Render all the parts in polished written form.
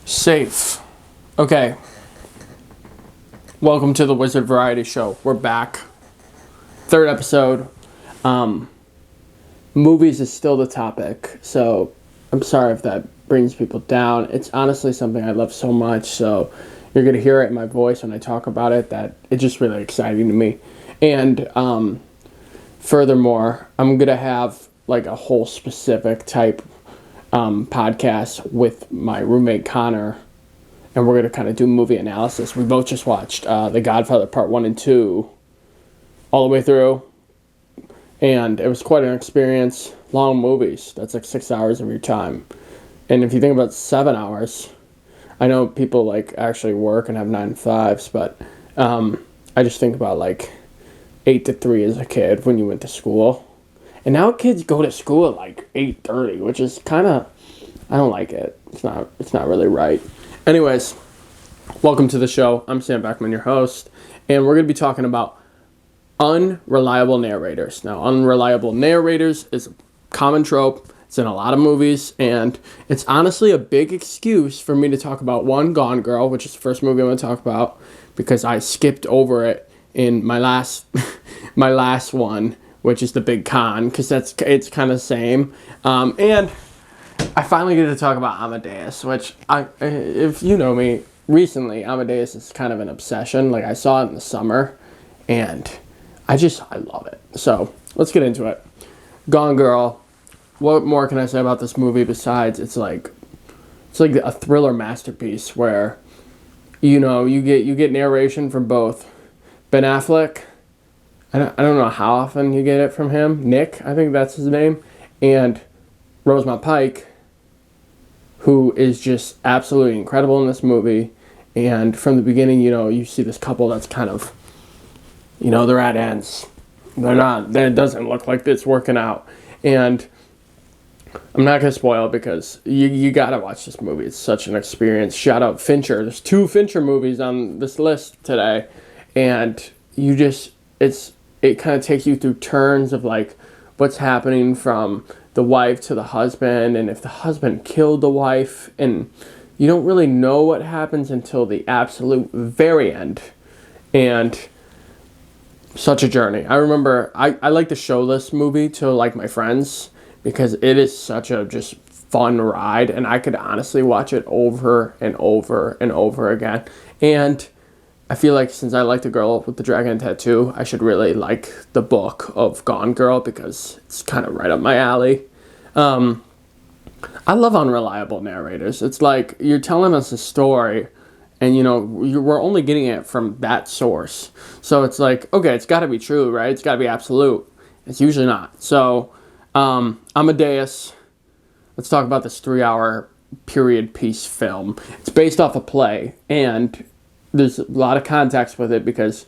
Safe. Okay. Welcome to the Wizard Variety Show. We're back. Third episode. Movies is still the topic, so I'm sorry if that brings people down. It's honestly something I love so much, so you're going to hear it in my voice when I talk about it, that it's just really exciting to me. And furthermore, I'm going to have like a whole specific type podcast with my roommate Connor, and we're going to kind of do movie analysis. We both just watched The Godfather Part 1 and 2 all the way through, and it was quite an experience. Long movies, that's like 6 hours of your time. And if you think about 7 hours, I know people like actually work and have 9 to 5s, but I just think about like 8 to 3 as a kid when you went to school. And now kids go to school at like 8:30, which is kind of, I don't like it. It's not really right. Anyways, welcome to the show. I'm Sam Beckman, your host, and we're going to be talking about unreliable narrators. Now, unreliable narrators is a common trope. It's in a lot of movies, and it's honestly a big excuse for me to talk about one, Gone Girl, which is the first movie I'm going to talk about, because I skipped over it in my last my last one, which is The Big Con, because it's kind of the same. And I finally get to talk about Amadeus, which, if you know me, recently, Amadeus is kind of an obsession. Like, I saw it in the summer, and I love it. So, let's get into it. Gone Girl. What more can I say about this movie besides it's like a thriller masterpiece where, you know, you get narration from both Ben Affleck. I don't know how often you get it from him. Nick, I think that's his name. And Rosamund Pike, who is just absolutely incredible in this movie. And from the beginning, you know, you see this couple that's kind of, you know, they're at ends. It doesn't look like it's working out. And I'm not going to spoil it because you got to watch this movie. It's such an experience. Shout out Fincher. There's 2 Fincher movies on this list today. And it kind of takes you through turns of like what's happening from the wife to the husband, and if the husband killed the wife, and you don't really know what happens until the absolute very end. And such a journey. I remember I like to show this movie to like my friends because it is such a just fun ride, and I could honestly watch it over and over and over again. And I feel like since I like the girl with the dragon tattoo, I should really like the book of Gone Girl because it's kind of right up my alley. I love unreliable narrators. It's like you're telling us a story, and you know we're only getting it from that source. So it's like, okay, it's got to be true, right? It's got to be absolute. It's usually not. So Amadeus. Let's talk about this 3-hour period piece film. It's based off a play, and there's a lot of context with it because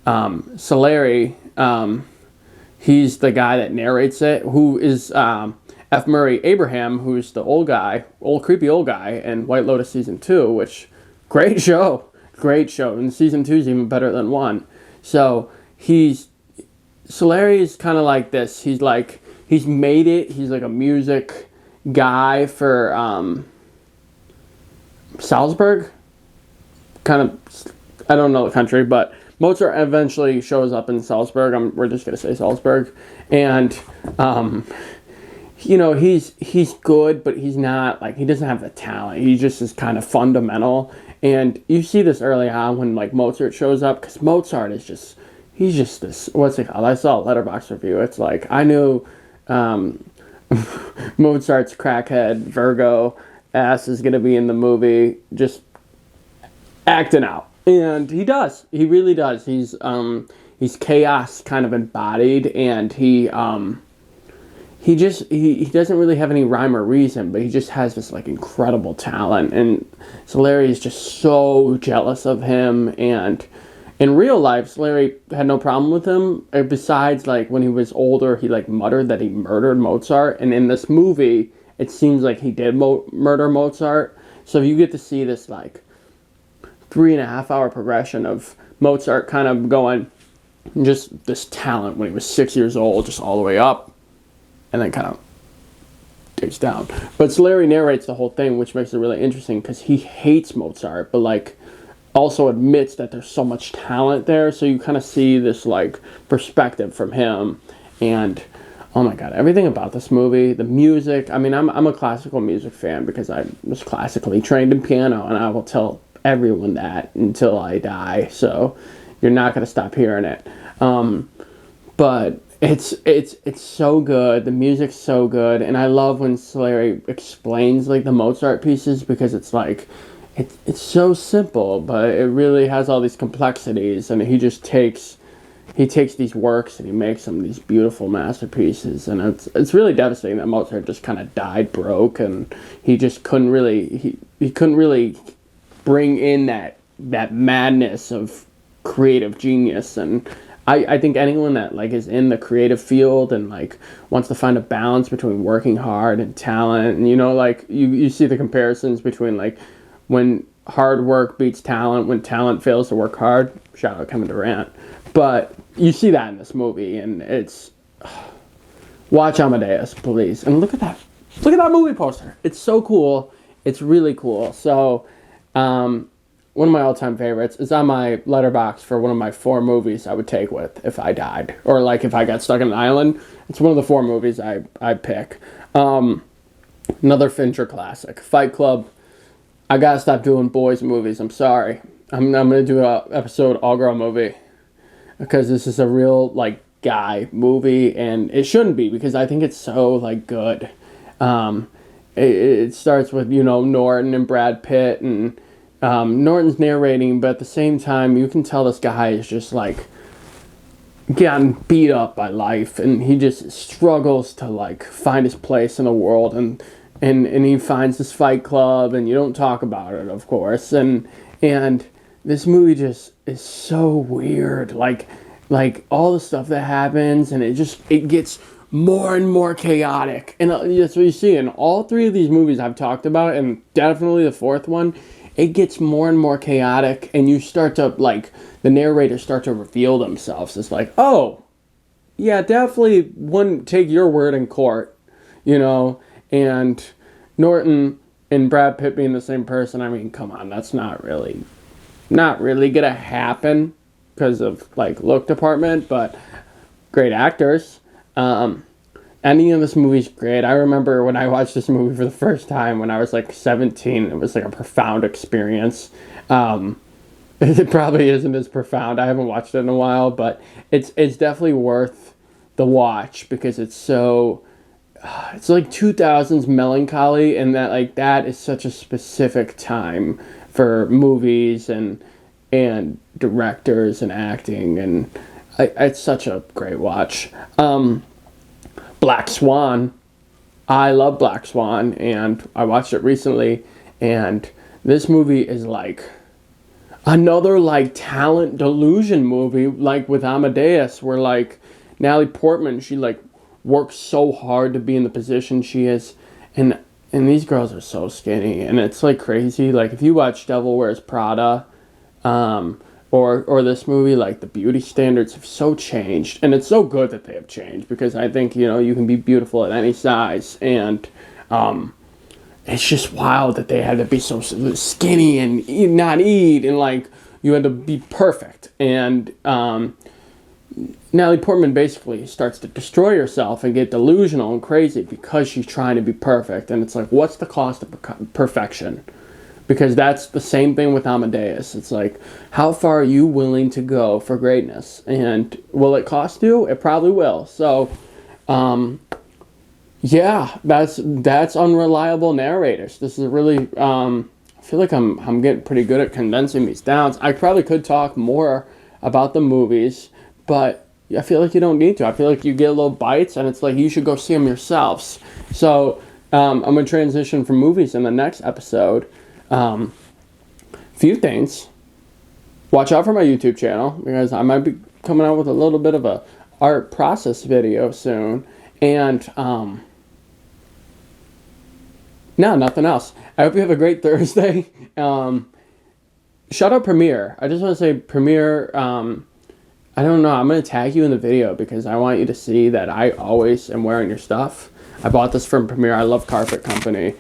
Salieri, he's the guy that narrates it, who is F. Murray Abraham, who's the creepy old guy in White Lotus Season 2, which, great show, and Season 2 is even better than 1. So, Salieri is kind of like this, he's made it, he's like a music guy for Salzburg, kind of, I don't know the country, but Mozart eventually shows up in Salzburg. We're just going to say Salzburg. And, you know, he's good, but he's not, like, he doesn't have the talent. He just is kind of fundamental. And you see this early on when, like, Mozart shows up, because Mozart is just, he's just this, what's it called? I saw a Letterboxd review. It's like, I knew Mozart's crackhead Virgo ass is going to be in the movie, just acting out, and he does. He really does. He's chaos kind of embodied, and he doesn't really have any rhyme or reason, but he just has this like incredible talent, and Salieri is just so jealous of him. And in real life, Salieri had no problem with him. Besides, like when he was older, he like muttered that he murdered Mozart, and in this movie, it seems like he did murder Mozart. So you get to see this like 3.5-hour progression of Mozart kind of going just this talent when he was 6 years old, just all the way up, and then kind of takes down. But Salieri narrates the whole thing, which makes it really interesting because he hates Mozart, but like also admits that there's so much talent there. So you kind of see this like perspective from him. And oh my god, everything about this movie, the music. I mean, I'm a classical music fan because I was classically trained in piano, and I will tell everyone that until I die. So you're not going to stop hearing it. But it's so good. The music's so good, and I love when Salieri explains like the Mozart pieces because it's like it's so simple, but it really has all these complexities, and he takes these works and he makes them these beautiful masterpieces, and it's really devastating that Mozart just kind of died broke, and he just couldn't really he couldn't really bring in that madness of creative genius. And I think anyone that like is in the creative field and like wants to find a balance between working hard and talent, and like you see the comparisons between like when hard work beats talent, when talent fails to work hard. Shout out Kevin Durant. But you see that in this movie, and it's watch Amadeus, please, and look at that movie poster. It's so cool. It's really cool. So one of my all-time favorites is on my letterbox for one of my 4 movies I would take with if I died, or like if I got stuck on an island. It's one of the 4 movies I pick. Another Fincher classic, Fight Club. I gotta stop doing boys movies. I'm sorry. I'm gonna do a episode all-girl movie because this is a real like guy movie, and it shouldn't be because I think it's so like good. It starts with Norton and Brad Pitt, and Norton's narrating, but at the same time, you can tell this guy is just like gotten beat up by life, and he just struggles to like find his place in the world, and he finds this fight club, and you don't talk about it, of course, and this movie just is so weird, like all the stuff that happens, and it gets more and more chaotic, and that's what you see in all 3 of these movies I've talked about, and definitely the 4th one. It gets more and more chaotic, and you start to, like, the narrators start to reveal themselves. It's like, oh, yeah, definitely wouldn't take your word in court, and Norton and Brad Pitt being the same person. I mean, come on, that's not really gonna happen because of, like, look department, but great actors. Ending of this movie's great. I remember when I watched this movie for the first time when I was like 17. It was like a profound experience. It probably isn't as profound. I haven't watched it in a while, but it's definitely worth the watch because it's so it's like 2000s melancholy, and that is such a specific time for movies and directors and acting, and it's such a great watch. Black Swan. I love Black Swan, and I watched it recently, and this movie is like another like talent delusion movie, like with Amadeus, where like Natalie Portman, she like works so hard to be in the position she is, and these girls are so skinny, and it's like crazy. Like if you watch Devil Wears Prada, or this movie, like the beauty standards have so changed, and it's so good that they have changed because I think you can be beautiful at any size, and it's just wild that they had to be so skinny and not eat, and like you had to be perfect, and Natalie Portman basically starts to destroy herself and get delusional and crazy because she's trying to be perfect, and it's like, what's the cost of perfection? Because that's the same thing with Amadeus. It's like, how far are you willing to go for greatness? And will it cost you? It probably will. So, yeah, that's Unreliable Narrators. This is really, I feel like I'm getting pretty good at condensing these down. I probably could talk more about the movies, but I feel like you don't need to. I feel like you get little bites, and it's like you should go see them yourselves. So, I'm going to transition from movies in the next episode. Few things. Watch out for my YouTube channel because I might be coming out with a little bit of a art process video soon. And no, nothing else. I hope you have a great Thursday. Shout out Premiere. I just want to say Premiere. I don't know. I'm going to tag you in the video because I want you to see that I always am wearing your stuff. I bought this from Premier. I love Carpet Company.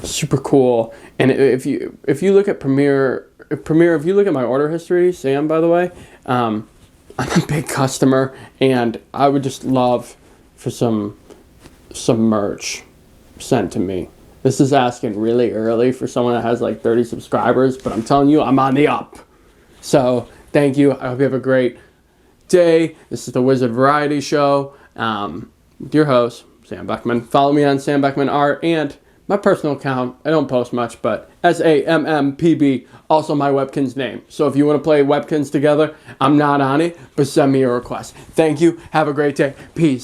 Super cool. And if you look at Premier, if you look at my order history, Sam, by the way, I'm a big customer, and I would just love for some merch sent to me. This is asking really early for someone that has like 30 subscribers, but I'm telling you, I'm on the up. So thank you. I hope you have a great day. This is the Wizard Variety Show with your host, Sam Beckman. Follow me on Sam Beckman Art and my personal account. I don't post much, but SAMMPB, also my Webkinz name. So if you want to play Webkinz together, I'm not on it, but send me a request. Thank you. Have a great day. Peace.